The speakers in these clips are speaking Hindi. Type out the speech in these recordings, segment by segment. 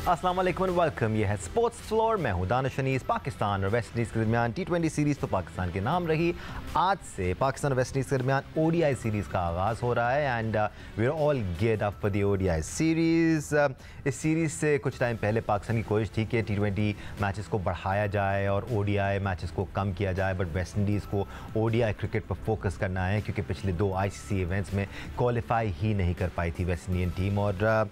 अस्सलाम वालेकुम, वेलकम। ये है स्पोर्ट्स फ्लोर। मैं हूं दानिश अनीस। पाकिस्तान और वेस्ट इंडीज़ के दरमियान T20 सीरीज़ तो पाकिस्तान के नाम रही। आज से पाकिस्तान और वेस्ट इंडीज़ के दरमियान ODI सीरीज़ का आगाज़ हो रहा है and we are all geared up for the ODI series. इस सीरीज़ से कुछ टाइम पहले पाकिस्तान की कोशिश थी कि T20 मैचेस को बढ़ाया जाए और ODI मैचेस को कम किया जाए, बट वेस्ट इंडीज़ को ODI क्रिकेट पर फोकस करना है क्योंकि पिछले 2 ICC इवेंट्स में क्वालिफाई ही नहीं कर पाई थी वेस्ट इंडियन टीम। और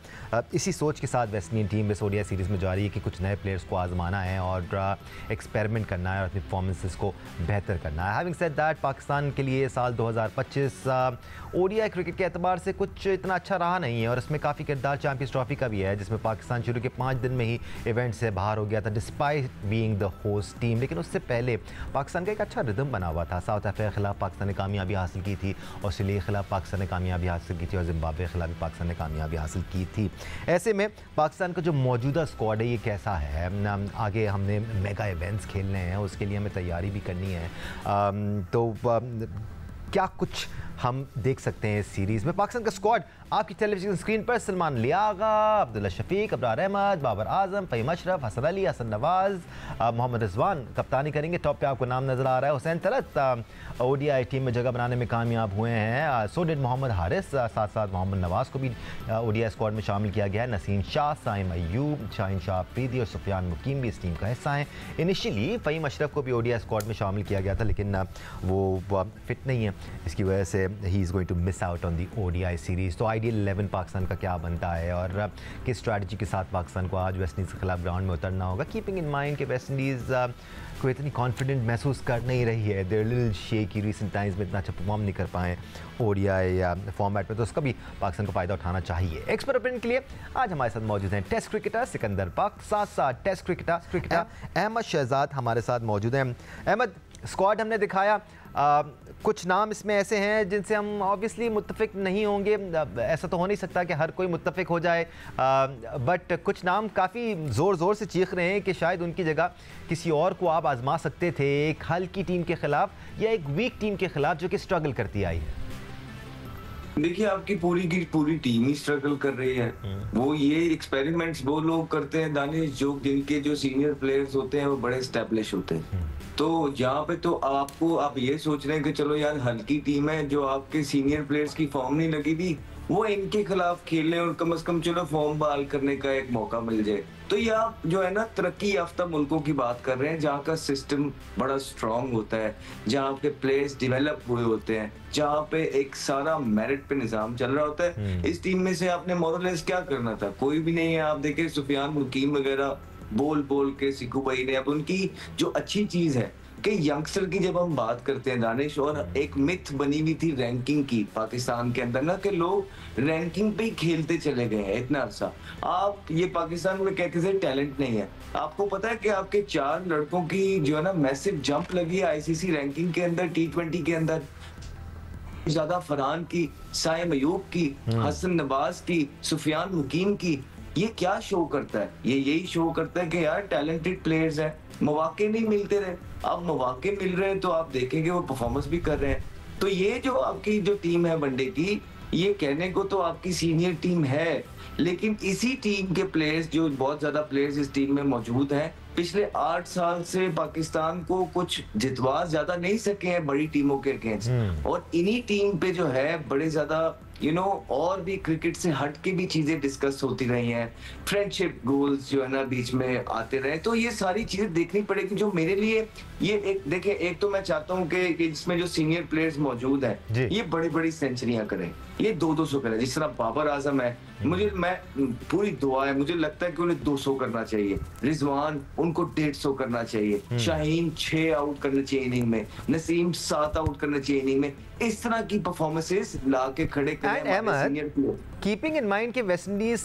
इसी सोच के साथ वेस्ट इंडियन टीम इस ODI सीरीज़ में जा रही है कि कुछ नए प्लेयर्स को आजमाना है और एक्सपेरिमेंट करना है और अपनी परफॉर्मेंसेस को बेहतर करना है। हैविंग सेड दैट, पाकिस्तान के लिए साल 2025 ODI क्रिकेट के एतबार से कुछ इतना अच्छा रहा नहीं है और इसमें काफ़ी किरदार चैंपियंस ट्रॉफी का भी है, जिसमें पाकिस्तान शुरू के 5 दिन में ही इवेंट से बाहर हो गया था despite being the host team. लेकिन उससे पहले पाकिस्तान का एक अच्छा रिदम बना हुआ था। साउथ अफ्रीका के खिलाफ पाकिस्तान ने कामयाबी हासिल की थी, ऑस्ट्रेलिया के खिलाफ पाकिस्तान ने कामयाबी हासिल की थी और जिम्बाब्वे के खिलाफ भी पाकिस्तान ने कामयाबी हासिल की थी। ऐसे में पाकिस्तान का जो मौजूदा स्क्वाड है ये कैसा है? आगे हमने मेगा इवेंट्स खेलने हैं, उसके लिए हमें तैयारी भी करनी है। तो क्या कुछ हम देख सकते हैं इस सीरीज़ में? पाकिस्तान का स्क्वाड आपकी टेलीविजन स्क्रीन पर सलमान लियागा, अब्दुल्ला शफीक, अबरार अहमद, बाबर आजम, फ़हीम अशरफ, हसन अली, हसन नवाज़, मोहम्मद रिजवान कप्तानी करेंगे। टॉप पे आपको नाम नज़र आ रहा है हुसैन तलत ODI टीम में जगह बनाने में कामयाब हुए हैं। सो डिड मोहम्मद हारिस, साथ साथ मोहम्मद नवाज़ को भी ODI स्क्वाड में शामिल किया गया है। नसीम शाह, साइम अयूब, शाहीन शाह अफरीदी और सुफियान मुकीम भी इस टीम का हिस्सा हैं। इनिशियली फ़हीम अशरफ को भी ODI स्क्वाड में शामिल किया गया था, लेकिन वो फिट नहीं है, इसकी वजह से ही is going to miss out on the ODI series. तो आइडियल 11 पाकिस्तान का क्या बनता है और किस स्ट्रैटेजी के साथ पाकिस्तान को आज वेस्ट इंडीज़ के खिलाफ ग्राउंड में उतरना होगा, कीपिंग इन माइंड कि वेस्ट इंडीज़ को इतनी कॉन्फिडेंट महसूस कर नहीं रही है। There little shaky, recent times में इतना अच्छा परफॉर्म नहीं कर पाए ODI फॉर्मेट में, तो उसका भी पाकिस्तान को फ़ायदा उठाना चाहिए। एक्सपर्ट ओपिनियन के लिए आज हमारे साथ मौजूद हैं टेस्ट क्रिकेटर सिकंदर पाक, साथ साथ टेस्ट क्रिकेटर अहमद शहजाद हमारे साथ मौजूद हैं। अहमद, स्क्वाड हमने दिखाया, कुछ नाम इसमें ऐसे हैं जिनसे हम ऑब्वियसली मुत्तफिक नहीं होंगे, ऐसा तो हो नहीं सकता कि हर कोई मुत्तफिक हो जाए, बट कुछ नाम काफ़ी ज़ोर ज़ोर से चीख रहे हैं कि शायद उनकी जगह किसी और को आप आजमा सकते थे, एक हल्की टीम के ख़िलाफ़ या एक वीक टीम के ख़िलाफ़ जो कि स्ट्रगल करती आई है। देखिए, आपकी पूरी की पूरी टीम ही स्ट्रगल कर रही है। वो ये एक्सपेरिमेंट्स वो लोग करते हैं दानिश, जो जिनके जो सीनियर प्लेयर्स होते हैं वो बड़े एस्टेब्लिश होते हैं। तो यहाँ पे तो आप ये सोच रहे हैं कि चलो यार हल्की टीम है, जो आपके सीनियर प्लेयर्स की फॉर्म नहीं लगी थी वो इनके खिलाफ खेलने और कम से कम चलो फॉर्म बहाल करने का एक मौका मिल जाए। तो ये आप जो है ना तरक्की याफ्ता मुल्कों की बात कर रहे हैं, जहाँ का सिस्टम बड़ा स्ट्रांग होता है, जहाँ पे प्लेयर्स डेवलप हुए होते हैं, जहाँ पे एक सारा मेरिट पे निजाम चल रहा होता है। इस टीम में से आपने मोरलेस क्या करना था? कोई भी नहीं है। आप देखें सुफियान मुकीम वगैरह बोल के सिक्कू भाई ने, अब उनकी जो अच्छी चीज है कि यंगस्टर की जब हम बात करते हैं दानिश, और एक मिथ बनी हुई थी रैंकिंग की पाकिस्तान के अंदर ना, कि लोग रैंकिंग पे ही खेलते चले गए हैं इतना अर्सा। आप ये पाकिस्तान में कहते थे टैलेंट नहीं है। आपको पता है कि आपके 4 लड़कों की जो है ना मैसिव जंप लगी है ICC रैंकिंग के अंदर, T20 के अंदर ज्यादा फरहान की, साइम अयूब की, हसन नवाज की, सुफियान मुकीम की। ये क्या शो करता है? ये यही शो करता है कि यार टैलेंटेड प्लेयर्स हैं, मौके नहीं मिलते रहे। अब मौके मिल रहे हैं तो आप देखेंगे वो परफॉर्मेंस भी कर रहे हैं। तो ये जो आपकी जो टीम है वनडे की, ये कहने को तो आपकी सीनियर टीम है, लेकिन इसी टीम के प्लेयर्स, जो बहुत ज्यादा प्लेयर्स इस टीम में मौजूद हैं, पिछले 8 साल से पाकिस्तान को कुछ जितवा ज्यादा नहीं सके हैं बड़ी टीमों के अगेंस्ट। और इन्हीं टीम पे जो है बड़े ज्यादा और भी क्रिकेट से हट के भी चीजें डिस्कस होती रही हैं, फ्रेंडशिप गोल्स जो है ना बीच में आते रहे। तो ये सारी चीजें देखनी पड़ेगी, जो मेरे लिए ये एक देखिए, एक तो मैं चाहता हूँ कि इसमें जो सीनियर प्लेयर्स मौजूद हैं ये बड़ी बड़ी सेंचुरियां करें, ये 200 करें। जिस तरह बाबर आजम है, मैं पूरी दुआ है, मुझे लगता है कि उन्हें 200 करना चाहिए। रिजवान, उनको 150 करना चाहिए। शाहीन 6 आउट करना चाहिए इनिंग में, नसीम 7 आउट करना चाहिए इनिंग में। इस तरह की परफॉर्मेंसेस ला के खड़े करें हमारे senior player. Keeping in mind कि वेस्ट इंडीज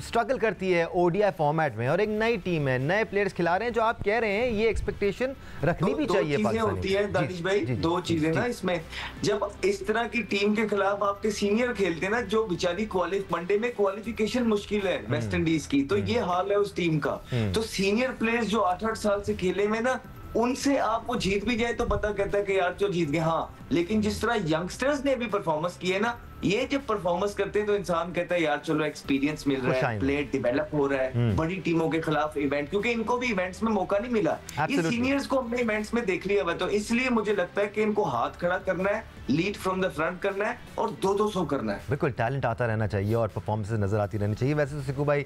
स्ट्रगल करती है ODI फॉर्मेट में और एक नई टीम है, नए प्लेयर्स खिला रहे हैं, जो आप कह रहे हैं ये एक्सपेक्टेशन रखनी भी चाहिए। दो चीजें होती है दानिश भाई, दो चीजें ना इसमें, जब इस तरह की टीम के खिलाफ आपके सीनियर खेलते हैं ना, जो बेचारी वनडे में क्वालिफिकेशन मुश्किल है वेस्ट इंडीज की, तो ये हाल है उस टीम का। तो सीनियर प्लेयर्स जो 8-8 साल से खेले में ना, उनसे आप वो जीत भी जाए तो पता कहता है कि यार जो जीत गए। हाँ, लेकिन जिस तरह यंगस्टर्स ने भी परफॉर्मेंस की है ना, ये जब परफॉर्मेंस करते हैं तो इंसान कहता है यार चलो एक्सपीरियंस मिल रहा है, प्लेयर डेवलप हो रहा है, बड़ी टीमों के खिलाफ इवेंट, क्योंकि इनको भी इवेंट्स में मौका नहीं मिला। ये सीनियर्स को हमने इवेंट्स में देख लिया हुआ, तो इसलिए मुझे लगता है कि इनको हाथ खड़ा करना है, लीड फ्रॉम द फ्रंट करना है और 200 करना है। बिल्कुल, टैलेंट आता रहना चाहिए और परफॉर्मेंसेस नजर आती रहनी चाहिए। वैसे तो सिकू भाई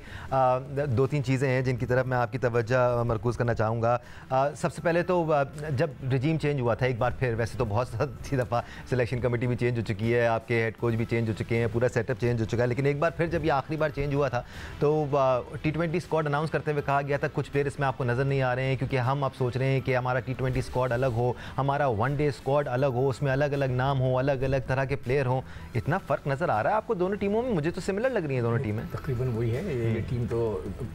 2-3 चीज़ें हैं जिनकी तरफ मैं आपकी तवज्जो मरकूज़ करना चाहूँगा। सबसे पहले तो जब रिजीम चेंज हुआ था एक बार फिर, वैसे तो बहुत सी दफ़ा सिलेक्शन कमेटी भी चेंज हो चुकी है, आपके हेड कोच भी चेंज हो चुके हैं, पूरा सेटअप चेंज हो चुका है, लेकिन एक बार फिर जब ये आखिरी बार चेंज हुआ था तो T20 स्क्वाड अनाउंस करते हुए कहा गया था कुछ प्लेयर इसमें आपको नज़र नहीं आ रहे हैं क्योंकि हम अब सोच रहे हैं कि हमारा T20 स्क्वाड अलग हो, हमारा वनडे स्क्वाड अलग हो, उसमें अलग अलग नाम हो, अलग अलग तरह के प्लेयर हों। इतना फ़र्क नज़र आ रहा है आपको दोनों टीमों में? मुझे तो सिमिलर लग रही है दोनों टीमें। तकरीबन वही है ये टीम। तो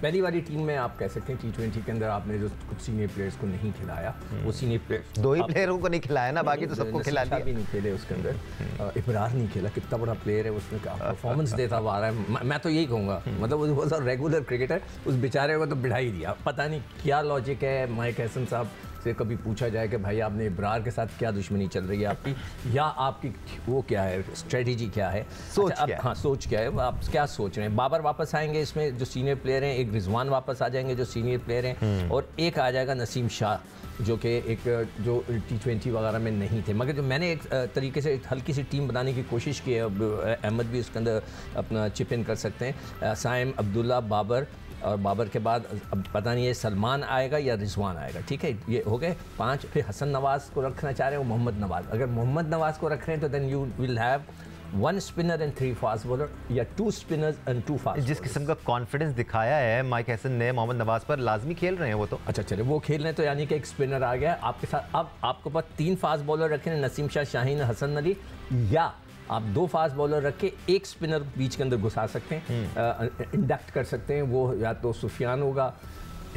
पहली वाली टीम में आप कह सकते हैं T20 के अंदर आपने जो कुछ सीनियर प्लेयर्स को नहीं खिलाया, वो सीनियर प्लेयर्स 2 ही प्लेयरों को नहीं खिलाया ना, बाकी तो सबको खिला दिया। भी नहीं खेले उसके अंदर, इब्रार नहीं खेला, कितना बड़ा प्लेयर है, उसमें क्या परफॉर्मेंस देता हुआ आ रहा है। मैं तो यही कहूँगा, मतलब वो रेगुलर क्रिकेटर, उस बेचारे को तो बिठा ही दिया। पता नहीं क्या लॉजिक है। माइक हैसन साहब से कभी पूछा जाए कि भाई आपने इब्रार के साथ क्या दुश्मनी चल रही है आपकी, या आपकी वो क्या है, स्ट्रेटजी क्या है, सोच अच्छा, क्या है? हाँ, सोच क्या है, आप क्या सोच रहे हैं? बाबर वापस आएंगे इसमें जो सीनियर प्लेयर हैं, एक रिजवान वापस आ जाएंगे जो सीनियर प्लेयर हैं, और एक आ जाएगा नसीम शाह जो कि एक जो T20 वगैरह में नहीं थे, मगर जो मैंने एक तरीके से हल्की सी टीम बनाने की कोशिश की है। अब अहमद भी उसके अंदर अपना चिप इन कर सकते हैं, साइम, अब्दुल्ला, बाबर, और बाबर के बाद अब पता नहीं है सलमान आएगा या रिजवान आएगा। ठीक है, ये हो गए 5। फिर हसन नवाज को रखना चाह रहे हो, मोहम्मद नवाज। अगर मोहम्मद नवाज को रख रहे हैं तो then you will have 1 spinner and 3 fast bowler, या 2 स्पिनर्स एंड 2 फास्ट। जिस किस्म का कॉन्फिडेंस दिखाया है माइक हैसन ने मोहम्मद नवाज पर, लाजमी खेल रहे हैं वो तो। अच्छा चले, वो खेल रहे हैं तो यानी कि एक स्पिनर आ गया आपके साथ। अब आपके पास 3 फास्ट बॉलर रखे हैं, नसीम शाह, शाहीन, हसन अली, या आप 2 फास्ट बॉलर रख के एक स्पिनर बीच के अंदर घुसा सकते हैं, इंडक्ट कर सकते हैं। वो या तो सुफियान होगा,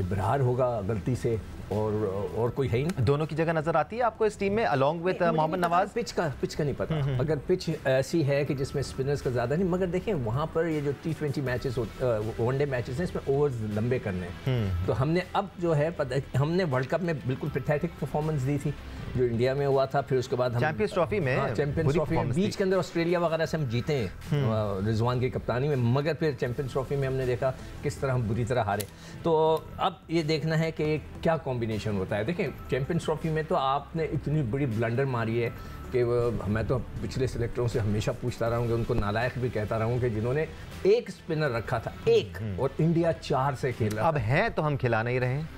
इब्रार होगा गलती से, और कोई है ही नहीं। दोनों की जगह नजर आती है आपको इस टीम में along with Mohammad Nawaz? Pitch का नहीं पता। अगर पिच ऐसी है कि जिसमें स्पिनर्स का ज़्यादा नहीं, मगर देखें वहाँ पर ये जो T20 मैचेस वनडे मैचेस हैं, इसमें ओवर्स लंबे करने हैं। तो हमने अब जो है हमने वर्ल्ड कप में बिल्कुल पैथेटिक परफॉर्मेंस दी थी जो इंडिया में हुआ था। फिर उसके बाद हम चैंपियंस ट्रॉफी में, चैंपियंस ट्रॉफी में बीच के अंदर ऑस्ट्रेलिया वगैरह से हम जीते हैं रिजवान की कप्तानी में, मगर फिर चैंपियंस ट्रॉफी में हमने देखा किस तरह हम बुरी तरह हारे। तो अब ये देखना है कि क्या कॉम्बिनेशन होता है। देखें चैंपियंस ट्रॉफी में तो आपने इतनी बड़ी ब्लंडर मारी है कि मैं तो पिछले सिलेक्टरों से हमेशा पूछता रहा हूँ कि उनको नालायक भी कहता रहा हूँ कि जिन्होंने एक स्पिनर रखा था, एक, और इंडिया 4 से खेल रहा। अब हैं तो हम खिला नहीं रहे हैं।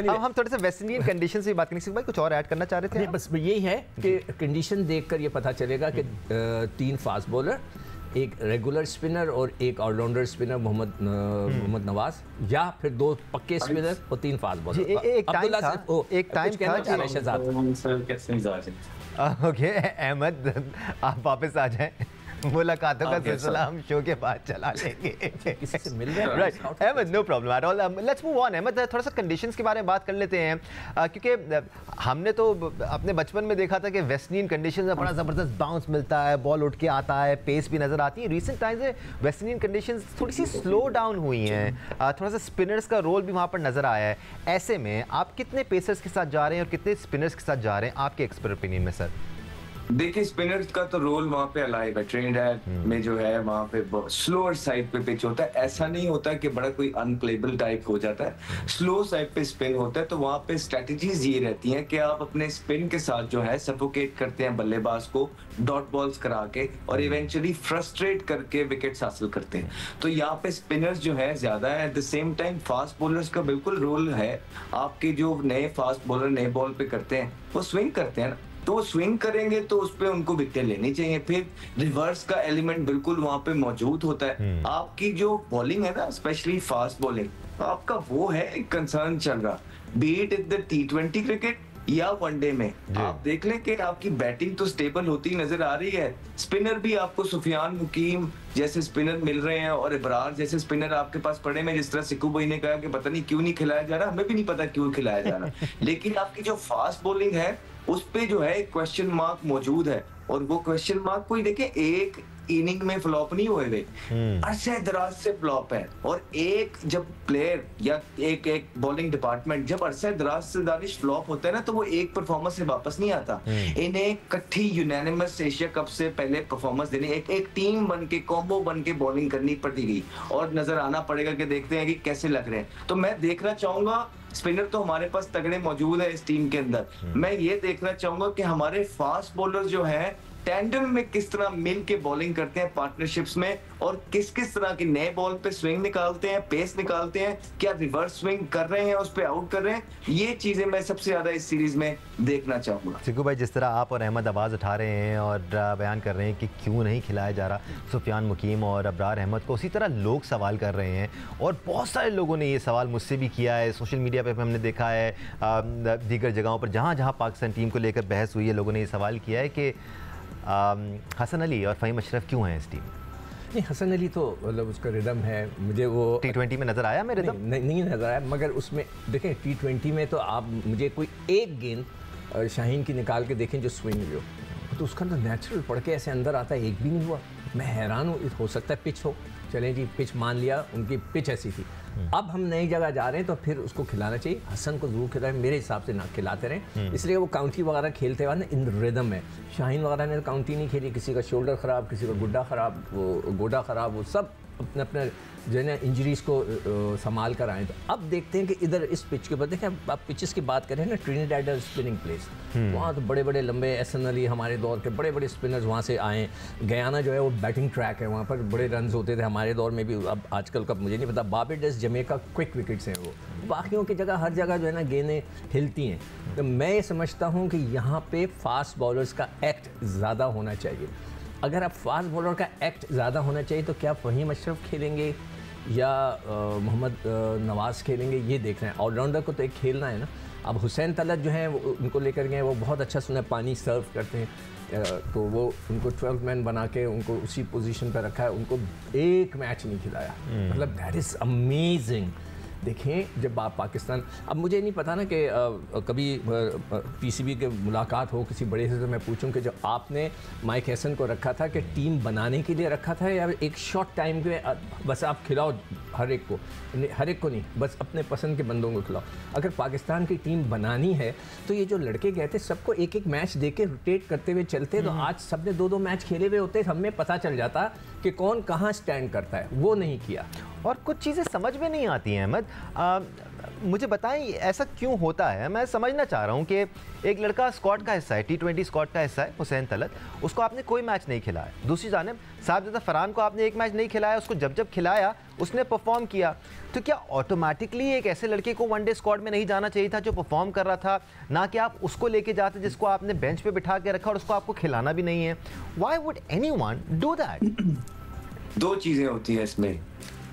अब हम थोड़े से वेस्ट इंडियन कंडीशन से बात करेंगे। भाई कुछ और ऐड करना चाह रहे थे? बस यही है कि कंडीशन देखकर ये पता चलेगा कि 3 फास्ट बॉलर, एक रेगुलर स्पिनर और एक ऑलराउंडर स्पिनर मोहम्मद नवाज, या फिर 2 पक्के स्पिनर और 3 फास्ट बॉलर। एक टाइम था। ओके अहमद, आप वापस आ जाएं। मुलाकातों का सिलसिला हम शो के बाद चला लेंगे। किसी से मिल गए? Right Ahmed, no problem at all. Let's move on. Ahmed, थोड़ा सा कंडीशंस के बारे में बात कर लेते हैं, क्योंकि हमने तो अपने बचपन में देखा था कि वेस्ट इंडियन कंडीशंस में बड़ा ज़बरदस्त बाउंस मिलता है, बॉल उठ के आता है, पेस भी नज़र आती है। रिसेंट टाइम्स में वेस्ट इंडियन कंडीशंस थोड़ी सी स्लो डाउन हुई हैं, थोड़ा सा स्पिनर्स का रोल भी वहाँ पर नज़र आया है। ऐसे में आप कितने पेसर्स के साथ जा रहे हैं और कितने स्पिनर्स के साथ जा रहे हैं आपके एक्सपर्ट ओपिनियन में सर? देखिए स्पिनर्स का तो रोल वहाँ पे अलाइव है। ट्रिनिडाद में जो है वहाँ पे स्लोअर साइड पे पिच होता है। ऐसा नहीं होता कि बड़ा कोई अनप्लेबल टाइप हो जाता है, स्लो साइड पे स्पिन होता है। तो वहाँ पे स्ट्रेटजीज ये रहती हैं कि आप अपने स्पिन के साथ जो है सफोकेट करते हैं बल्लेबाज को डॉट बॉल्स करा के, और इवेंचुअली फ्रस्ट्रेट करके विकेट्स हासिल करते हैं। तो यहाँ पे स्पिनर्स जो है ज्यादा है। At the same time fast bowlers का बिल्कुल रोल है। आपके जो नए फास्ट बॉलर नए बॉल पे करते हैं वो स्विंग करते हैं, तो स्विंग करेंगे तो उस पे उनको विकेट लेनी चाहिए। फिर रिवर्स का एलिमेंट बिल्कुल वहां पे मौजूद होता है। आपकी जो बॉलिंग है ना, स्पेशली फास्ट बॉलिंग, आपका वो है एक कंसर्न चल रहा, be it in the T20 cricket या वनडे में। आप देख लें कि आपकी बैटिंग तो स्टेबल होती नजर आ रही है। स्पिनर भी आपको सुफियान मुकीम जैसे स्पिनर मिल रहे हैं और इब्रार जैसे स्पिनर आपके पास पड़े हैं। जिस तरह सिक्कू भाई ने कहा कि पता नहीं क्यों नहीं खिलाया जा रहा, हमें भी नहीं पता क्यों खिलाया जा रहा लेकिन आपकी जो फास्ट बॉलिंग है उस पे जो है एक क्वेश्चन मार्क मौजूद है। और वो क्वेश्चन मार्क कोई देखिए, एक इनिंग में फ्लॉप नहीं हुए वे, अरसे दराज से फ्लॉप है। और एक जब प्लेयर या एक बॉलिंग डिपार्टमेंट जब अरसे दराज से दानिश फ्लॉप होता है ना, तो वो एक परफॉर्मेंस से वापस नहीं आता। इन्हें इकट्ठी यूनानिमस एशिया कप से पहले परफॉर्मेंस देनी, एक टीम बन के, कॉम्बो बन के बॉलिंग करनी पड़ती गई, और नजर आना पड़ेगा कि देखते हैं कि कैसे लग रहे हैं। तो मैं देखना चाहूंगा, स्पिनर तो हमारे पास तगड़े मौजूद है इस टीम के अंदर, मैं ये देखना चाहूंगा कि हमारे फास्ट बॉलर जो है टैंडम में किस तरह मिल के बॉलिंग करते हैं पार्टनरशिप्स में, और किस किस तरह की नए बॉल पे स्विंग निकालते हैं, पेस निकालते हैं, क्या रिवर्स स्विंग कर रहे हैं, उस पे आउट कर रहे हैं। ये चीजें मैं सबसे ज्यादा इस सीरीज में देखना चाहूंगा। चिकू भाई, जिस तरह आप और अहमद आवाज़ उठा रहे हैं और बयान कर रहे हैं कि क्यों नहीं खिलाया जा रहा सुफियान मुकीम और अबरार अहमद को, उसी तरह लोग सवाल कर रहे हैं, और बहुत सारे लोगों ने ये सवाल मुझसे भी किया है, सोशल मीडिया पे हमने देखा है, दीगर जगहों पर जहाँ जहाँ पाकिस्तान टीम को लेकर बहस हुई है, लोगों ने ये सवाल किया है कि हसन अली और फ़हीम अशरफ क्यों हैं इस टीम? नहीं, हसन अली तो मतलब उसका रिदम है, मुझे वो T20 में नज़र आया, मेरे रिदम नहीं नज़र आया, मगर उसमें देखें T20 में तो आप मुझे कोई एक गेंद शाहीन की निकाल के देखें जो स्विंग हो, तो उसका तो नेचुरल पड़ के ऐसे अंदर आता है, एक भी नहीं हुआ। मैं हैरान हूँ, हो सकता है पिच हो, चलें जी पिच मान लिया, उनकी पिच ऐसी थी। अब हम नई जगह जा रहे हैं तो फिर उसको खिलाना चाहिए, हसन को जरूर खिलाएं, मेरे हिसाब से ना खिलाते रहें, इसलिए वो काउंटी वगैरह खेलते हुए ना इन रिदम है। शाहीन वगैरह ने काउंटी नहीं खेली, किसी का शोल्डर ख़राब, किसी का गुड्डा ख़राब, वो गोडा ख़राब, वो सब अपने अपने जो है ना इंजरीज़ को संभाल कर आए। तो अब देखते हैं कि इधर इस पिच के ऊपर देखें, आप पिचेस की बात करें ना, ट्रिनिडाड स्पिनिंग प्लेस, वहाँ तो बड़े बड़े लंबे एहसन अली हमारे दौर के बड़े बड़े स्पिनर्स वहाँ से आए। गयाना जो है वो बैटिंग ट्रैक है, वहाँ पर बड़े रन होते थे हमारे दौर में भी, अब आजकल का मुझे नहीं पता। बारबाडोस जमैका क्विक विकेट्स हैं वो, बाकियों की जगह हर जगह जो है ना गेंदें हिलती हैं। तो मैं ये समझता हूँ कि यहाँ पे फास्ट बॉलर्स का एक्ट ज़्यादा होना चाहिए। अगर आप फास्ट बॉलर का एक्ट ज़्यादा होना चाहिए तो क्या फ़हीम अशरफ खेलेंगे या मोहम्मद नवाज़ खेलेंगे, ये देख रहे हैं। ऑलराउंडर को तो एक खेलना है ना। अब हुसैन तलत जो है उनको लेकर गए, वो बहुत अच्छा सुना पानी सर्व करते हैं, तो वो उनको 12th मैन बना के उनको उसी पोजीशन पर रखा है, उनको एक मैच नहीं खिलाया। मतलब दैट इज़ अमेजिंग। देखें, जब आप पाकिस्तान, अब मुझे नहीं पता ना कि कभी पीसीबी के मुलाकात हो किसी बड़े से, तो मैं पूछूं कि जो आपने माइक हैसन को रखा था कि टीम बनाने के लिए रखा था, या एक शॉर्ट टाइम के बस आप खिलाओ हर एक को नहीं, बस अपने पसंद के बंदों को खिलाओ। अगर पाकिस्तान की टीम बनानी है तो ये जो लड़के गए थे सबको एक एक मैच दे के रोटेट करते हुए चलते, तो आज सब ने 2-2 मैच खेले हुए होते, हमें पता चल जाता कि कौन कहाँ स्टैंड करता है। वो नहीं किया, और कुछ चीज़ें समझ में नहीं आती हैं अहमद। मुझे बताएं ऐसा क्यों होता है। मैं समझना चाह रहा हूं कि एक लड़का स्क्वाड का हिस्सा है, T20 स्क्वाड का हिस्सा है, हुसैन तलत, उसको आपने कोई मैच नहीं खिलाया। दूसरी जानिब साजिद फरहान को आपने एक मैच नहीं खिलाया, उसको जब जब खिलाया उसने परफॉर्म किया। तो क्या ऑटोमेटिकली एक ऐसे लड़के को वनडे स्क्वाड में नहीं जाना चाहिए था जो परफॉर्म कर रहा था, ना कि आप उसको लेके जाते जिसको आपने बेंच पे बिठा के रखा और उसको आपको खिलाना भी नहीं है? Why would anyone do that? दो चीजें होती हैं इसमें।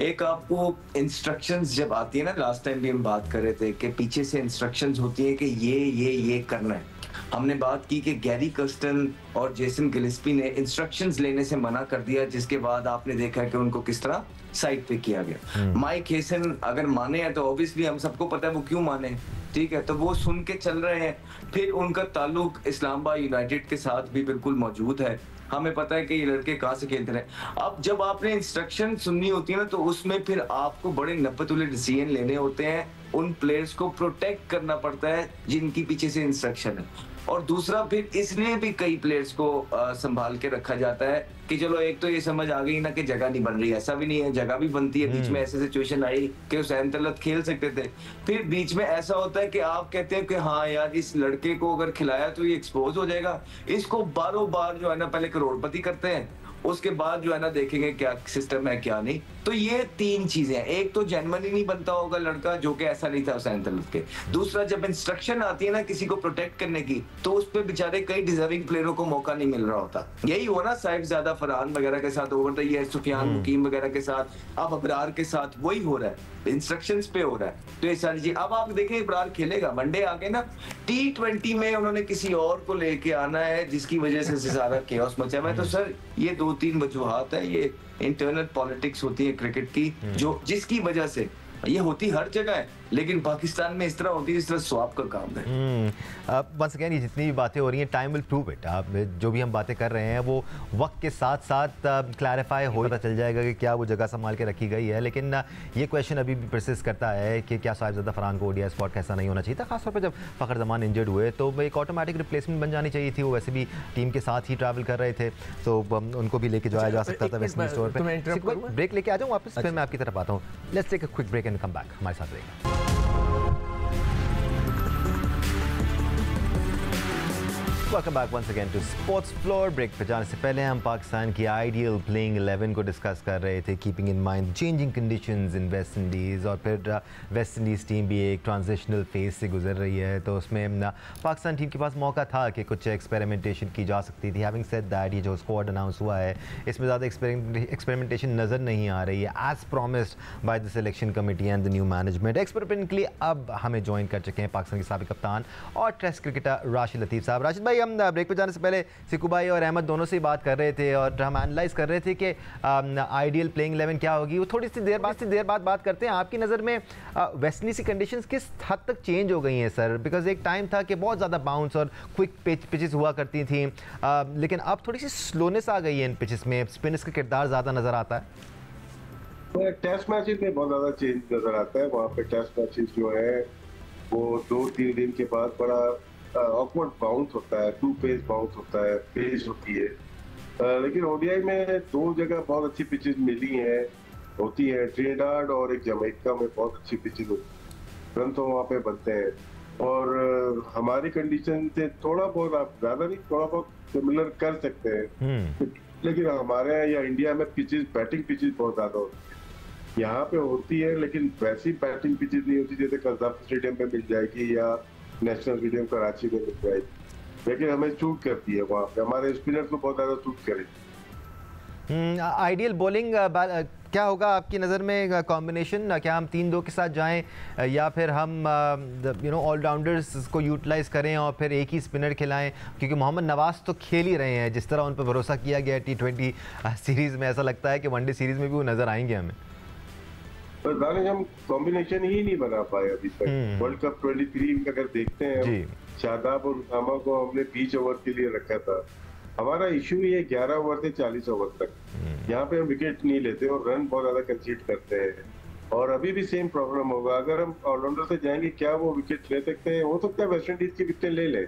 एक, आपको इंस्ट्रक्शंस जब आती है ना, लास्ट टाइम भी हम बात कर रहे थे कि पीछे से इंस्ट्रक्शंस होती है कि ये करना है। हमने बात की कि गैरी कर्स्टन और जेसन गिलिस्पी ने इंस्ट्रक्शंस लेने से मना कर दिया, जिसके बाद आपने देखा कि उनको किस तरह साइड पे किया गया। माइक हैसन अगर माने हैं तो ऑब्वियसली हम सबको पता है वो क्यों माने, ठीक है, तो वो सुन के चल रहे हैं। फिर उनका ताल्लुक इस्लामाबाद यूनाइटेड के साथ भी बिल्कुल मौजूद है, हमें पता है कि ये लड़के कहाँ से खेलते रहे। अब जब आपने इंस्ट्रक्शन सुननी होती है ना, तो उसमें फिर आपको बड़े नपतुले डिसीजन लेने होते हैं, उन प्लेयर्स को प्रोटेक्ट करना पड़ता है जिनकी पीछे से इंस्ट्रक्शन है। और दूसरा, फिर इसलिए भी कई प्लेयर्स को संभाल के रखा जाता है कि चलो एक तो ये समझ आ गई ना कि जगह नहीं बन रही, ऐसा भी नहीं है, जगह भी बनती है। बीच में ऐसे सिचुएशन आई कि हुसैन तलत खेल सकते थे, फिर बीच में ऐसा होता है कि आप कहते हैं कि हाँ यार इस लड़के को अगर खिलाया तो ये एक्सपोज हो जाएगा, इसको बारों बार जो है ना पहले करोड़पति करते हैं, उसके बाद जो है ना देखेंगे क्या सिस्टम है क्या नहीं। तो ये तीन चीजें हैं। एक तो जेन्युइनली नहीं बनता होगा लड़का, जो कि ऐसा नहीं था हुसैन तलत के। दूसरा, जब इंस्ट्रक्शन आती है ना किसी को प्रोटेक्ट करने की, तो उस पे बेचारे कई डिजर्विंग प्लेयरों को मौका नहीं मिल रहा होता। यही हुआ ना साहिबजादा फरहान वगैरह के साथ, ओवर द ईयर सुफियान मुकीम वगैरह के साथ, अब अबरार के साथ वही हो रहा है, इंस्ट्रक्शंस पे हो रहा है। तो ये सारी चीज, अब आप देखें अबरार खेलेगा वनडे आगे ना, T20 में उन्होंने किसी और को लेके आना है जिसकी वजह से सारा केओस मचा हुआ है। तो सर ये 2-3 वजूहात है, ये इंटरनल पॉलिटिक्स होती है क्रिकेट की, जो जिसकी वजह से ये होती हर जगह है, लेकिन पाकिस्तान में इस तरह होती है, इस तरह स्वाब का काम है। बस अगेन, ये जितनी भी बातें हो रही हैं, टाइम विल प्रूव इट। आप जो भी हम बातें कर रहे हैं वो वक्त के साथ साथ क्लैरिफाई हो, पता चल जाएगा कि क्या वो जगह संभाल के रखी गई है। लेकिन ये क्वेश्चन अभी भी परसिस्ट करता है कि क्या साहिबजादा फरहान को ओडीआई स्पॉट कैसा नहीं होना चाहिए था। खासतौर पर जब फ़खर जमान इंजर्ड हुए तो एक ऑटोमेटिक रिप्लेसमेंट बन जानी चाहिए थी। वो वैसे भी टीम के साथ ही ट्रैवल कर रहे थे, तो उनको भी लेके जाया जा सकता था वेस्टइंडीज टूर पर। ब्रेक लेके आ जाऊँ वापस, फिर मैं आपकी तरफ आता हूँ। Let's take a quick break and come back. हमारे साथ रहेगा। Welcome back once again to sports floor. Break पे जाने से पहले हम पाकिस्तान की आइडियल प्लेइंग 11 को डिस्कस कर रहे थे, keeping in mind changing conditions in West Indies. और फिर वेस्ट इंडीज़ टीम भी एक ट्रांजिशनल फेज से गुजर रही है, तो उसमें पाकिस्तान टीम के पास मौका था कि कुछ एक्सपेरिमेंटेशन की जा सकती थी। हैविंग सेड दैट, ये जो स्क्वाड अनाउंस हुआ है इसमें ज़्यादा एक्सपेरिमेंटेशन नज़र नहीं आ रही है, as promised by the selection committee and the new management. Experiment के लिए अब हमें ज्वाइन कर चुके हैं पाकिस्तान के साबिक कप्तान और टेस्ट क्रिकेटर राशिद लतीफ़ साहब। राशिद भाई, हम ब्रेक पे जाने से पहले सिकू भाई और अहमद दोनों से ही बात कर रहे थे और हम एनालाइज कर रहे थे कि आइडियल प्लेइंग 11 क्या होगी। वो थोड़ी सी देर बाद बात करते हैं। आपकी नज़र में वेस्ट इंडीज़ की कंडीशंस किस हद तक चेंज हो गई हैं सर? बिकॉज एक टाइम था कि बहुत ज़्यादा बाउंस और क्विक पिचेस हुआ करती थी, लेकिन अब थोड़ी सी स्लोनेस आ गई है इन पिचेस में, स्पिनर्स का किरदार ज़्यादा नज़र आता है। टेस्ट मैचेस में बहुत ज़्यादा चेंज नज़र आता है। वहाँ पे टेस्ट मैचेस जो है वो 2-3 दिन के बाद बड़ा ऑकवर्ड बाउंस होता है, 2 पेस बाउंस होता है, पेस होती है। लेकिन ओडीआई में 2 जगह बहुत अच्छी पिचेस मिली हैं, होती है ट्रिनिडाद और एक जमैका में बहुत अच्छी पिचेस होती, रन तो वहाँ पे बनते हैं। और हमारी कंडीशन से थोड़ा बहुत, आप ज़्यादा नहीं, थोड़ा बहुत सिमिलर कर सकते हैं। लेकिन हमारे यहाँ या इंडिया में पिचेस, बैटिंग पिचेस बहुत ज़्यादा होती है। यहाँ पे होती है लेकिन वैसी बैटिंग पिचेस नहीं होती जैसे कज़ाफ स्टेडियम पे मिल जाएगी या नेशनल स्टेडियम कराची में मिल जाएगी, लेकिन हमें शूट करती है वहाँ पे, हमारे स्पिनर को बहुत ज़्यादा शूट करेगी। आइडियल बॉलिंग क्या होगा आपकी नज़र में कॉम्बिनेशन? क्या हम 3-2 के साथ जाएं या फिर हम ऑलराउंडर्स को यूटिलाइज़ करें और फिर एक ही स्पिनर खिलाएं? क्योंकि मोहम्मद नवाज तो खेल ही रहे हैं, जिस तरह उन पर भरोसा किया गया T20 सीरीज़ में, ऐसा लगता है कि वनडे सीरीज़ में भी वो नज़र आएंगे हमें। पर दानिश, हम कॉम्बिनेशन ही नहीं बना पाए अभी तक। वर्ल्ड कप 23 में अगर देखते हैं, शादाब और उसामा को हमने 20 ओवर के लिए रखा था। हमारा इशू ये 11 ओवर से 40 ओवर तक, यहाँ पे हम विकेट नहीं लेते और रन बहुत ज्यादा कंसीड करते हैं। और अभी भी सेम प्रॉब्लम होगा, अगर हम ऑलराउंडर से जाएंगे क्या वो विकेट ले सकते हैं? हो सकता है वेस्ट इंडीज की विकेट ले ले,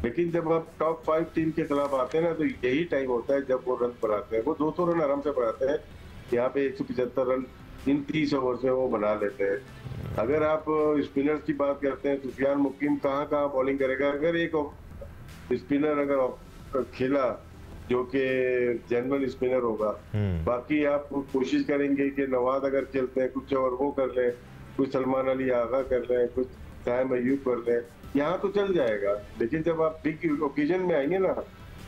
लेकिन जब आप टॉप 5 टीम के खिलाफ आते हैं ना, तो यही टाइम होता है जब वो रन बनाते हैं। वो 200 रन आराम से बनाते हैं, यहाँ पे 175 रन इन 30 ओवर से वो बना लेते हैं। अगर आप स्पिनर्स की बात करते हैं, सुफियान मुकीम कहाँ बॉलिंग करेगा? अगर एक स्पिनर अगर खेला जो कि जनरल स्पिनर होगा, बाकी आप कोशिश करेंगे कि नवाज अगर खेलते हैं कुछ और वो कर लें, कुछ सलमान अली आगा कर लें, कुछ साइम अयूब कर लें, यहाँ तो चल जाएगा। लेकिन जब आप बिग ओकेजन में आएंगे ना,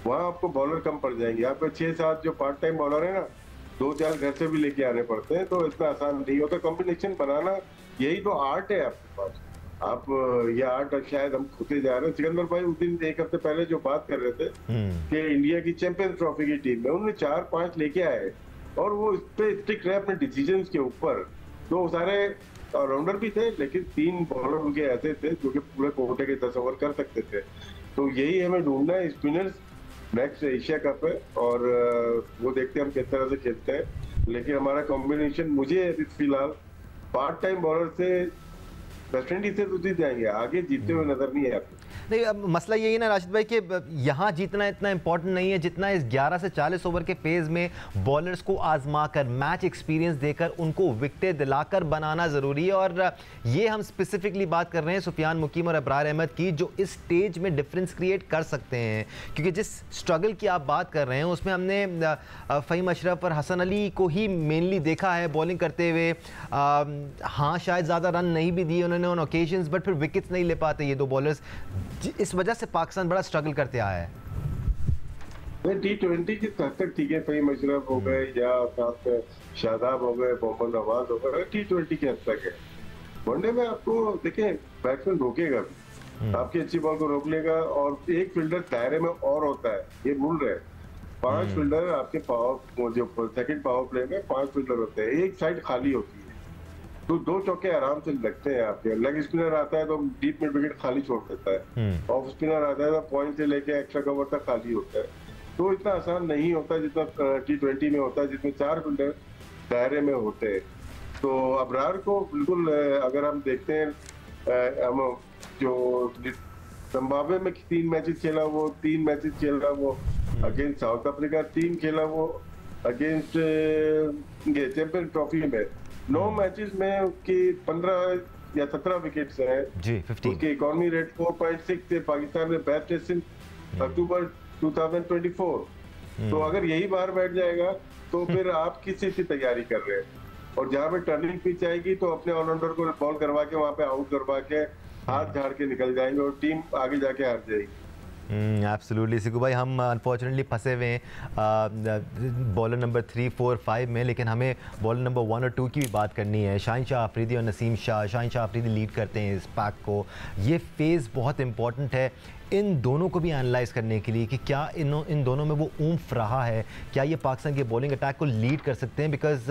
वहाँ आपको बॉलर कम पड़ जाएंगे। आपको 6-7 जो पार्ट टाइम बॉलर है ना, 2-4 घर से भी लेके आने पड़ते हैं, तो इतना आसान नहीं होता। कॉम्बिनेशन बनाना यही तो आर्ट है आपके पास। आप ये आर्ट शायद हम खोते जा रहे हैं। सिकंदर भाई उस दिन 1 हफ्ते पहले जो बात कर रहे थे कि इंडिया की चैंपियंस ट्रॉफी की टीम में उन्होंने 4-5 लेके आए और वो इस पे स्टिक रहे अपने डिसीजंस के ऊपर। तो सारे ऑलराउंडर भी थे, लेकिन 3 बॉलर उनके ऐसे थे जो कि पूरे कोटे के 10 ओवर कर सकते थे। तो यही हमें ढूंढना है। स्पिनर्स नेक्स्ट एशिया कप है और वो देखते हैं हम किस तरह से खेलते हैं। लेकिन हमारा कॉम्बिनेशन, मुझे फिलहाल पार्ट टाइम बॉलर से वेस्ट इंडीज से तो जीत जाएंगे, आगे जीतते हुए नजर नहीं आते। नहीं, अब मसला यही है ना राशिद भाई कि यहाँ जीतना इतना इंपॉर्टेंट नहीं है जितना इस 11 से 40 ओवर के फेज़ में बॉलर्स को आजमा कर, मैच एक्सपीरियंस देकर उनको विकेटें दिलाकर बनाना ज़रूरी है। और ये हम स्पेसिफिकली बात कर रहे हैं सुफियान मुकीम और अबरार अहमद की, जो इस स्टेज में डिफरेंस क्रिएट कर सकते हैं। क्योंकि जिस स्ट्रगल की आप बात कर रहे हैं उसमें हमने फ़हीम अशरफ और हसन अली को ही मेनली देखा है बॉलिंग करते हुए। हाँ, शायद ज़्यादा रन नहीं भी दिए उन्होंने ऑन ओकेजन्स, बट फिर विकेट्स नहीं ले पाते ये 2 बॉलर्स। इस वजह से पाकिस्तान बड़ा स्ट्रगल करते आया है। T20 की हद तक ठीक है, फ़हीम अशरफ हो गए या साथ में शादाब हो गए, मोहम्मद नवाज हो गए, T20 की हद तक है। वनडे में आपको देखें, बैट्समैन रोकेगा भी, आपकी अच्छी बॉल को रोक लेगा और एक फील्डर दायरे में और होता है, ये भूल रहे। 5 फील्डर आपके पावर, जो सेकंड पावर प्ले में 5 फील्डर होते हैं, एक साइड खाली होती है। तो 2 चौके आराम से लगते हैं आपके। लेग स्पिनर आता है तो डीप मिड विकेट खाली छोड़ देता है, ऑफ स्पिनर आता है तो पॉइंट से लेके एक्स्ट्रा कवर तक खाली होता है। तो इतना आसान नहीं होता जितना T20 में होता है, जिसमें 4 फील्डर दायरे में होते हैं। तो अबरार को बिल्कुल अगर हम देखते हैं, हम जो जिम्बाब्वे में 3 मैचेस खेला वो, 3 मैचेस खेला वो अगेंस्ट साउथ अफ्रीका, 3 खेला वो अगेंस्ट चैंपियन ट्रॉफी में। 9 मैचेस में उसकी 15 या 17 विकेट्स हैं जी। 15 उसकी इकोनॉमी रेट 4.6 थे। पाकिस्तान में बेस्ट टेस्ट सिंस अक्टूबर 2024। तो अगर यही बार बैठ जाएगा तो फिर आप किस चीज की तैयारी कर रहे हैं? और जहाँ पे टर्निंग पिच आएगी तो अपने ऑलराउंडर को बॉल करवा के वहां पे आउट करवा के हाथ झाड़ के निकल जाएंगे और टीम आगे जाके हार जाएगी। एब्सोल्युटली सिकू भाई, हम अनफॉर्चुनेटली फंसे हुए हैं बॉलर नंबर 3, 4, 5 में, लेकिन हमें बॉलर नंबर 1 और 2 की भी बात करनी है। शाहीन शाह अफरीदी और नसीम शाह। शाहीन शाह अफरीदी लीड करते हैं इस पैक को। ये फेज़ बहुत इंपॉर्टेंट है इन दोनों को भी एनालाइज करने के लिए कि क्या इन दोनों में वो ऊम्फ रहा है, क्या ये पाकिस्तान के बॉलिंग अटैक को लीड कर सकते हैं। बिकॉज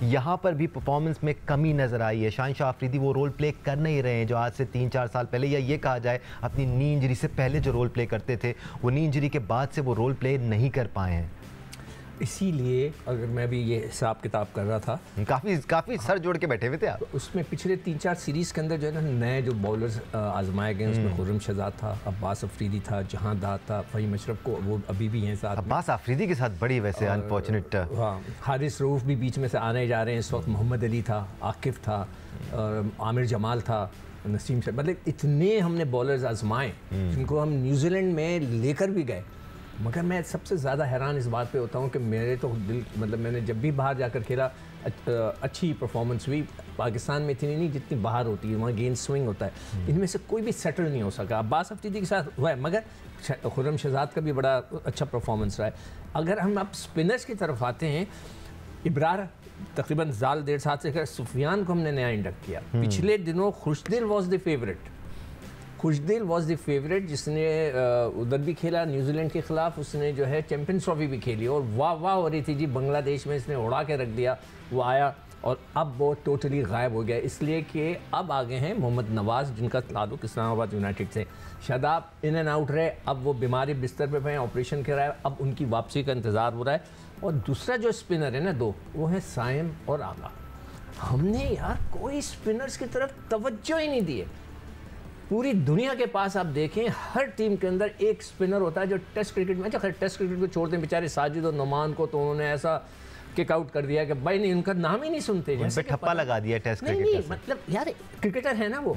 यहाँ पर भी परफॉर्मेंस में कमी नज़र आई है। शाहीन शाह अफरीदी वो रोल प्ले कर नहीं रहे हैं जो आज से 3-4 साल पहले, या ये कहा जाए अपनी नी इंजरी से पहले जो रोल प्ले करते थे, वो नी इंजरी के बाद से वो रोल प्ले नहीं कर पाए हैं। इसीलिए अगर मैं भी ये हिसाब किताब कर रहा था, काफ़ी सर जोड़ के बैठे हुए थे आप। तो उसमें पिछले 3-4 सीरीज़ के अंदर जो है ना नए जो बॉलर्स आजमाए गए, उसमें खुर्रम शहजाद था, अब्बास अफरीदी था, जहांदाद था, फ़हीम अशरफ को वो अभी भी हैं साथ। अब्बास अफरीदी के साथ बड़ी वैसे अनफॉर्चुनेट, हाँ, हारिस रऊफ भी बीच में से आने जा रहे हैं इस वक्त। मोहम्मद अली था, आकिफ था, आमिर जमाल था, नसीम से, मतलब इतने हमने बॉलर्स आजमाए जिनको हम न्यूजीलैंड में लेकर भी गए। मगर मैं सबसे ज़्यादा हैरान इस बात पे होता हूँ कि मेरे तो दिल, मतलब मैंने जब भी बाहर जाकर खेला अच्छी परफॉर्मेंस हुई। पाकिस्तान में इतनी नहीं जितनी बाहर होती है, वहाँ गेंद स्विंग होता है। इनमें से कोई भी सेटल नहीं हो सका। अब्बास अफरीदी के साथ हुआ है, मगर खुर्रम शहजाद का भी बड़ा अच्छा परफॉर्मेंस रहा है। अगर हम अब स्पिनर्स की तरफ आते हैं, इब्रार तकरीबन साल 1.5 साल से सुफियान को हमने नया इंडक्ट किया। पिछले दिनों Khushdil was the favourite, Khushdil was the favourite, जिसने उधर भी खेला न्यूजीलैंड के ख़िलाफ़, उसने जो है चैंपियंस ट्रॉफी भी खेली और वाह वाह हो रही थी जी। बांग्लादेश में इसने उड़ा के रख दिया, वो आया और अब वो टोटली गायब हो गया, इसलिए कि अब आ गए हैं मोहम्मद नवाज़, जिनका ताल्लुक इस्लामाबाद यूनाइटेड से। शादाब इन एंड आउट रहे, अब वो बीमारी बिस्तर पे हैं, ऑपरेशन कराया, अब उनकी वापसी का इंतज़ार हो रहा है। और दूसरा जो स्पिनर है ना 2, वो है साइम और आगा। हमने यार कोई स्पिनर्स की तरफ तवज्जो ही नहीं दी है। पूरी दुनिया के पास आप देखें, हर टीम के अंदर एक स्पिनर होता है जो टेस्ट क्रिकेट में, अच्छा टेस्ट क्रिकेट को छोड़ते हैं बेचारे साजिद और नुमान को, तो उन्होंने ऐसा किक आउट कर दिया कि भाई नहीं, उनका नाम ही नहीं सुनते, जैसे ठप्पा लगा दिया टेस्ट क्रिकेट। नहीं, मतलब यार क्रिकेटर है ना वो।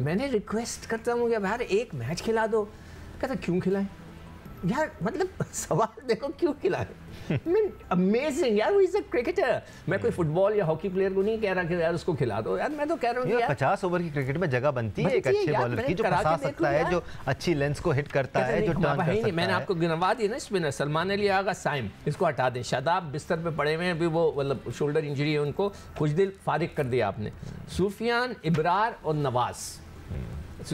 मैंने रिक्वेस्ट करता हूँ कि यार एक मैच खिला दो, कहता क्यों खिलाएं यार, मतलब सवाल देखो क्यों खिलाएं। अमेजिंग यार, वो इज अ क्रिकेटर। मैं कोई फुटबॉल या हॉकी प्लेयर को नहीं कह रहा कि यार उसको खिला दो यार, मैं तो कह रहा हूँ यार 50 ओवर की क्रिकेट में जगह बनती है एक अच्छे बॉलर की, जो फंसा सकता है, जो अच्छी लेंस को हिट करता है, जो टर्न कर सकता है। मैंने आपको गिनवा दिया ना स्पिनर, सलमान अली आगा, साइम, इसको हटा दें। शादाब बिस्तर पे पड़े हुए हैं, अभी वो मतलब शोल्डर इंजरी है उनको, खुशदिल फारिग कर दिया आपने। सुफियान, इब्रार और नवाज,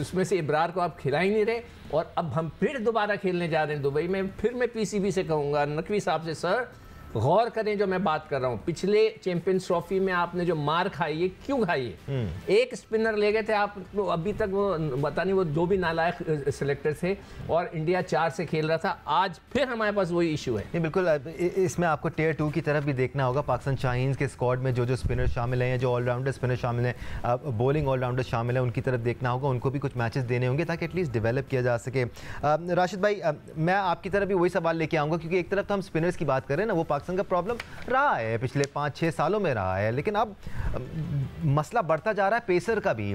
उसमें से इब्रार को आप खिला ही नहीं रहे। और अब हम फिर दोबारा खेलने जा रहे हैं दुबई में। फिर मैं पीसीबी से कहूँगा, नकवी साहब से, सर गौर करें जो मैं बात कर रहा हूँ। पिछले चैंपियंस ट्रॉफी में आपने जो मार खाई है, क्यों खाई है? एक स्पिनर ले गए थे आप, तो अभी तक वो पता नहीं वो जो भी नालायक सिलेक्टर थे, और इंडिया 4 से खेल रहा था। आज फिर हमारे पास वही इशू है। नहीं बिल्कुल, इसमें आपको टियर 2 की तरफ भी देखना होगा। पाकिस्तान शाहीन्स के स्क्वाड में जो स्पिनर शामिल हैं, जो ऑलराउंडर स्पिनर शामिल हैं, बॉलिंग ऑलराउंडर शामिल हैं, उनकी तरफ देखना होगा। उनको भी कुछ मैचेस देने होंगे ताकि एटलीस्ट डेवलप किया जा सके। राशिद भाई, मैं आपकी तरफ भी वही सवाल लेके आऊँगा, क्योंकि एक तरफ तो हम स्पिनर्स की बात कर रहे हैं ना, वो पाकिस्तान का प्रॉब्लम रहा है, पिछले 5-6 सालों में रहा है, लेकिन अब मसला बढ़ता जा रहा है पेसर का भी।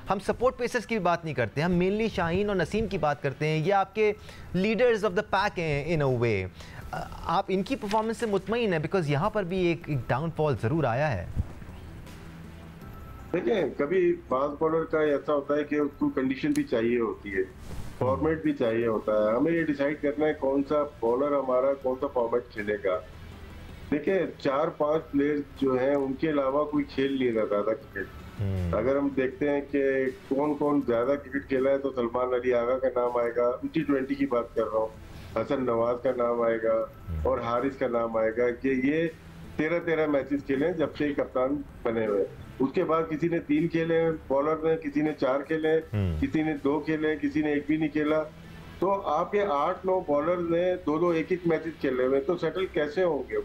हम सपोर्ट पेसर्स की भी बात नहीं करते, हम मेनली शाहीन और नसीम की बात करते हैं। ये आपके लीडर्स ऑफ द पैक हैं इन अ वे। आप इनकी परफॉर्मेंस से मुतमईन है? बिकॉज यहाँ पर भी एक डाउनफॉल ज़रूर आया है। देखिए, कभी फास्ट बॉलर का ऐसा होता है कि उसको कंडीशन भी चाहिए होती है, फॉर्मेट भी चाहिए होता है। हमें ये डिसाइड करना है कौन सा बॉलर हमारा कौन सा फॉर्मेट खेलेगा। देखिए, 4-5 प्लेयर्स जो हैं उनके अलावा कोई खेल नहीं रहा था क्रिकेट। अगर हम देखते हैं कि कौन कौन ज्यादा क्रिकेट खेला है, तो सलमान अली आगा का नाम आएगा, T20 की बात कर रहा हूँ, हसन नवाज का नाम आएगा और हारिस का नाम आएगा कि ये 13 मैचेस खेले जब से कप्तान बने हुए। उसके बाद किसी ने 3 खेले बॉलर ने, किसी ने 4 खेले, किसी ने 2 खेले, किसी ने 1 भी नहीं खेला। तो आपके 8-9 बॉलर ने 2-2 1-1 मैचेस खेले हुए, तो सेटल कैसे होंगे?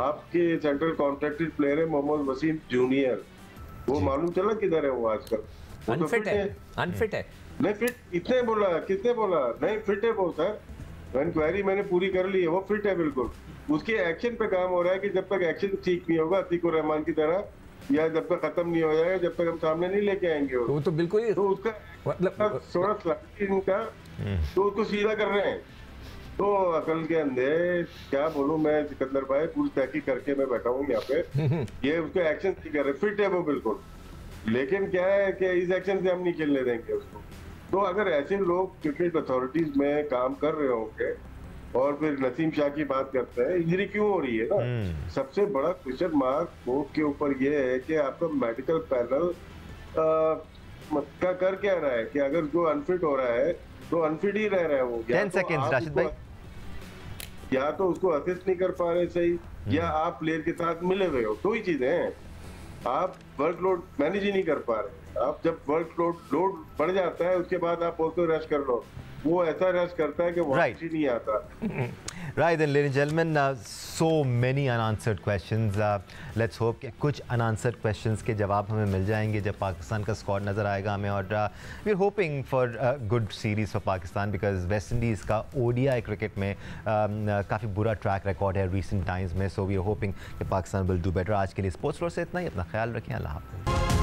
आपके सेंट्रल कॉन्ट्रैक्टेड प्लेयर है मोहम्मद वसीम जूनियर, वो मालूम चला किधर है वो आजकल? अनफिट है, अनफिट है। नहीं फिट इतने बोला, किसने बोला नहीं फिट है वो? सर इंक्वायरी मैंने पूरी कर ली है, वो फिट है बिल्कुल। उसके एक्शन पे काम हो रहा है कि जब तक एक्शन ठीक नहीं होगा अतीकुर रहमान की तरह, या जब तक खत्म नहीं हो जाएगा, जब तक हम सामने नहीं लेके आएंगे वो तो बिल्कुल तो उसका मतलब थोड़ा इनका तो उसको सीधा कर रहे हैं। तो अकल के अंधे क्या बोलूं मैं सिकंदर भाई, पूरी तहकीक करके मैं बैठा हूँ यहाँ पे। ये उसको एक्शन नहीं कर रहे, फिट है वो बिल्कुल, लेकिन क्या है कि इस एक्शन से हम नहीं खेलने देंगे उसको। तो अगर ऐसे लोग क्रिकेट अथॉरिटीज में काम कर रहे होंगे और फिर नसीम शाह की बात करते हैं, इंजरी क्यों हो रही है ना, सबसे बड़ा क्वेश्चन मार्क बोर्ड के ऊपर ये है कि आपका मेडिकल पैनल का कर क्या रहा है कि अगर जो अनफिट हो रहा है तो अनफिट ही रह रहा है वो। 10 सेकंड्स राशिद भाई। या तो उसको असिस्ट नहीं कर पा रहे सही, या आप प्लेयर के साथ मिले हुए हो, दो ही चीजें हैं। आप वर्कलोड मैनेज ही नहीं कर पा रहे। आप जब लोड बढ़ जाता है उसके बाद आप बोलते हो रेस्ट कर लो, वो ऐसा रेस्ट करता है कि वापस ही नहीं आता। Right then, ladies and gentlemen, so many unanswered questions. Let's hope कि कुछ unanswered questions के जवाब हमें मिल जाएंगे जब पाकिस्तान का स्क्वाड नज़र आएगा हमें। और we're hoping for a good series for Pakistan because West Indies का ODI क्रिकेट में काफ़ी बुरा ट्रैक रिकॉर्ड है recent times में, so we're hoping कि पाकिस्तान will do better। आज के लिए स्पोर्ट्स फ्लोर से इतना ही, अपना ख्याल रखें, अल्लाह हाफ़िज़।